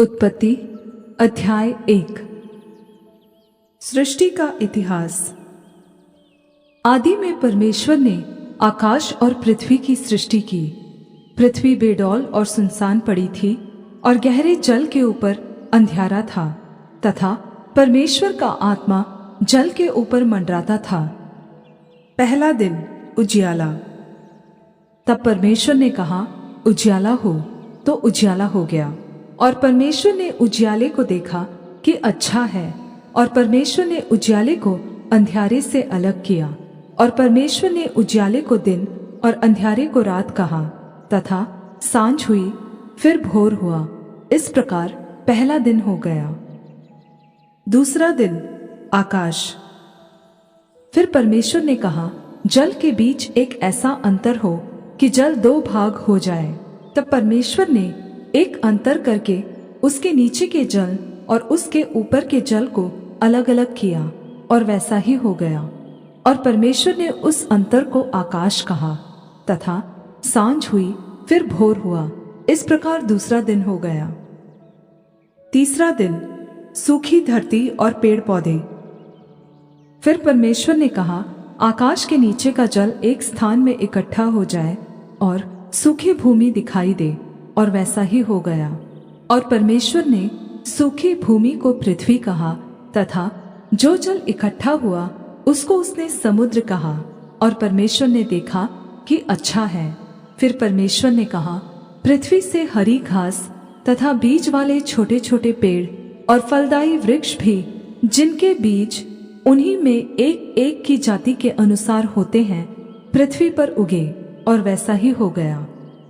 उत्पत्ति अध्याय 1। सृष्टि का इतिहास। आदि में परमेश्वर ने आकाश और पृथ्वी की सृष्टि की। पृथ्वी बेडौल और सुनसान पड़ी थी और गहरे जल के ऊपर अंधियारा था, तथा परमेश्वर का आत्मा जल के ऊपर मंडराता था। पहला दिन उजियाला। तब परमेश्वर ने कहा, उजियाला हो, तो उजियाला हो गया। और परमेश्वर ने उजियाले को देखा कि अच्छा है, और परमेश्वर ने उजियाले को अंधियारे से अलग किया। और परमेश्वर ने उजियाले को दिन और अंधियारे को रात कहा, तथा सांझ हुई, फिर भोर हुआ। इस प्रकार पहला दिन हो गया। दूसरा दिन आकाश। फिर परमेश्वर ने कहा, जल के बीच एक ऐसा अंतर हो कि जल दो भाग हो जाए। तब परमेश्वर ने एक अंतर करके उसके नीचे के जल और उसके ऊपर के जल को अलग अलग किया, और वैसा ही हो गया। और परमेश्वर ने उस अंतर को आकाश कहा, तथा सांझ हुई, फिर भोर हुआ। इस प्रकार दूसरा दिन हो गया। तीसरा दिन सूखी धरती और पेड़ पौधे। फिर परमेश्वर ने कहा, आकाश के नीचे का जल एक स्थान में इकट्ठा हो जाए और सूखी भूमि दिखाई दे, और वैसा ही हो गया। और परमेश्वर ने सूखी भूमि को पृथ्वी कहा, तथा जो जल इकट्ठा हुआ उसको उसने समुद्र कहा। और परमेश्वर ने देखा कि अच्छा है। फिर परमेश्वर ने कहा, पृथ्वी से हरी घास तथा बीज वाले छोटे छोटे पेड़ और फलदायी वृक्ष भी, जिनके बीज उन्हीं में एक एक की जाति के अनुसार होते हैं, पृथ्वी पर उगे, और वैसा ही हो गया।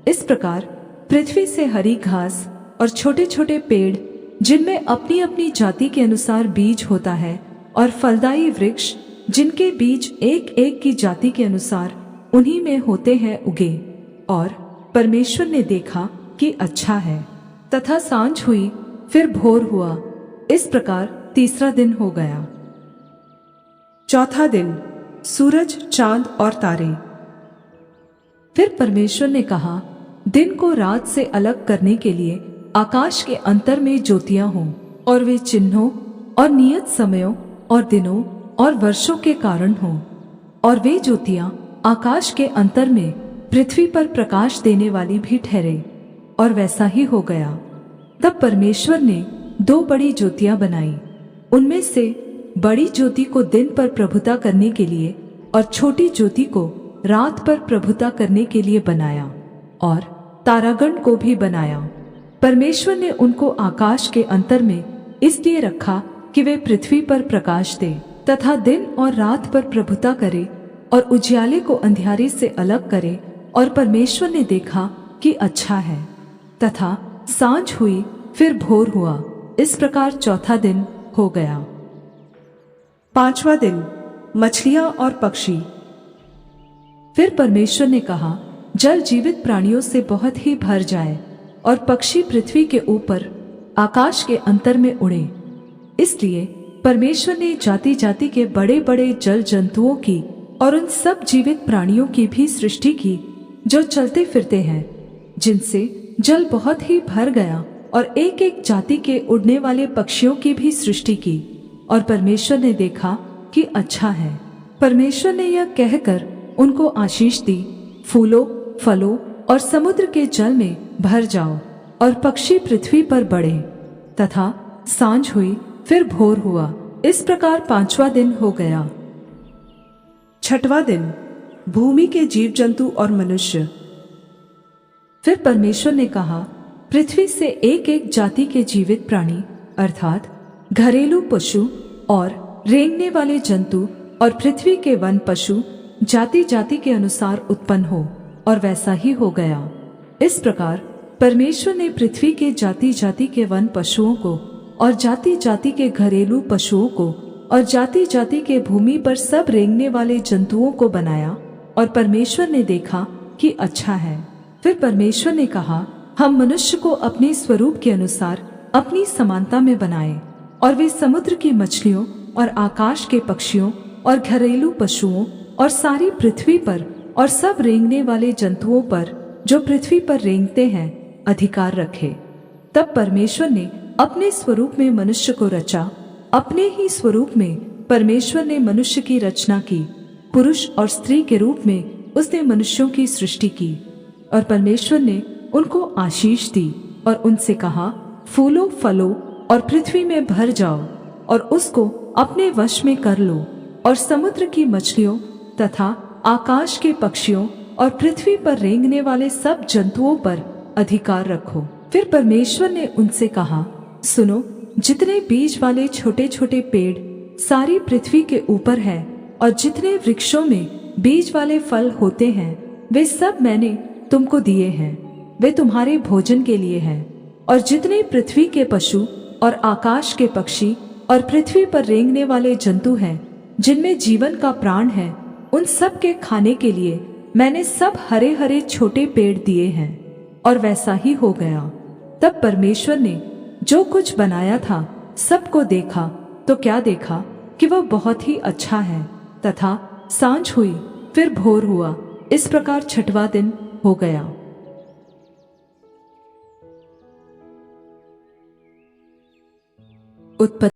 इस प्रकार पृथ्वी से हरी घास और छोटे छोटे पेड़, जिनमें अपनी अपनी जाति के अनुसार बीज होता है, और फलदायी वृक्ष, जिनके बीज एक एक की जाति के अनुसार उन्हीं में होते हैं, उगे। और परमेश्वर ने देखा कि अच्छा है। तथा सांझ हुई, फिर भोर हुआ। इस प्रकार तीसरा दिन हो गया। चौथा दिन सूरज, चांद और तारे। फिर परमेश्वर ने कहा, दिन को रात से अलग करने के लिए आकाश के अंतर में ज्योतियां हों, और वे चिन्हों और नियत समयों और दिनों और वर्षों के कारण हों। और वे ज्योतियां आकाश के अंतर में पृथ्वी पर प्रकाश देने वाली भी ठहरे, और वैसा ही हो गया। तब परमेश्वर ने दो बड़ी ज्योतियां बनाई। उनमें से बड़ी ज्योति को दिन पर प्रभुता करने के लिए, और छोटी ज्योति को रात पर प्रभुता करने के लिए बनाया, और तारागण को भी बनाया। परमेश्वर ने उनको आकाश के अंतर में इसलिए रखा कि वे पृथ्वी पर प्रकाश दे, तथा दिन और रात पर प्रभुता करे, और उजियाले को अंधियारे से अलग करे। और परमेश्वर ने देखा कि अच्छा है। तथा सांझ हुई, फिर भोर हुआ। इस प्रकार चौथा दिन हो गया। पांचवा दिन मछलियां और पक्षी। फिर परमेश्वर ने कहा, जल जीवित प्राणियों से बहुत ही भर जाए, और पक्षी पृथ्वी के ऊपर आकाश के अंतर में उड़े। इसलिए परमेश्वर ने जाति जाति के बड़े बड़े जल जंतुओं की और उन सब जीवित प्राणियों की भी सृष्टि की, जो चलते फिरते हैं, जिनसे जल बहुत ही भर गया, और एक एक जाति के उड़ने वाले पक्षियों की भी सृष्टि की। और परमेश्वर ने देखा कि अच्छा है। परमेश्वर ने यह कहकर उनको आशीष दी, फूलों, फलों और समुद्र के जल में भर जाओ, और पक्षी पृथ्वी पर बढ़े। तथा सांझ हुई, फिर भोर हुआ। इस प्रकार पांचवा दिन हो गया। छठवां दिन भूमि के जीव जंतु और मनुष्य। फिर परमेश्वर ने कहा, पृथ्वी से एक एक जाति के जीवित प्राणी, अर्थात घरेलू पशु और रेंगने वाले जंतु, और पृथ्वी के वन पशु जाति जाति के अनुसार उत्पन्न हो, और वैसा ही हो गया। इस प्रकार परमेश्वर ने पृथ्वी के जाति जाति के वन पशुओं को, और जाति जाति के घरेलू पशुओं को, और जाति जाति के भूमि पर सब रेंगने वाले जंतुओं को बनाया। और परमेश्वर ने देखा कि अच्छा है। फिर परमेश्वर ने कहा, हम मनुष्य को अपने स्वरूप के अनुसार अपनी समानता में बनाएं, और वे समुद्र की मछलियों और आकाश के पक्षियों और घरेलू पशुओं और सारी पृथ्वी पर और सब रेंगने वाले जंतुओं पर, जो पृथ्वी पर रेंगते हैं, अधिकार रखे। तब परमेश्वर ने अपने स्वरूप में मनुष्य को रचा, अपने ही स्वरूप में परमेश्वर ने मनुष्य की रचना की, पुरुष और स्त्री के रूप में उसने मनुष्यों की सृष्टि की। और परमेश्वर ने उनको आशीष दी और उनसे कहा, फूलो फलो और पृथ्वी में भर जाओ और उसको अपने वश में कर लो, और समुद्र की मछलियों तथा आकाश के पक्षियों और पृथ्वी पर रेंगने वाले सब जंतुओं पर अधिकार रखो। फिर परमेश्वर ने उनसे कहा, सुनो, जितने बीज वाले छोटे छोटे पेड़ सारी पृथ्वी के ऊपर है, और जितने वृक्षों में बीज वाले फल होते हैं, वे सब मैंने तुमको दिए हैं, वे तुम्हारे भोजन के लिए हैं। और जितने पृथ्वी के पशु और आकाश के पक्षी और पृथ्वी पर रेंगने वाले जंतु हैं, जिनमें जीवन का प्राण है, उन सब के खाने के लिए मैंने सब हरे हरे छोटे पेड़ दिए हैं। और वैसा ही हो गया। तब परमेश्वर ने जो कुछ बनाया था सबको देखा, तो क्या देखा कि वह बहुत ही अच्छा है। तथा सांझ हुई, फिर भोर हुआ, इस प्रकार छठवां दिन हो गया। उत्पत्ति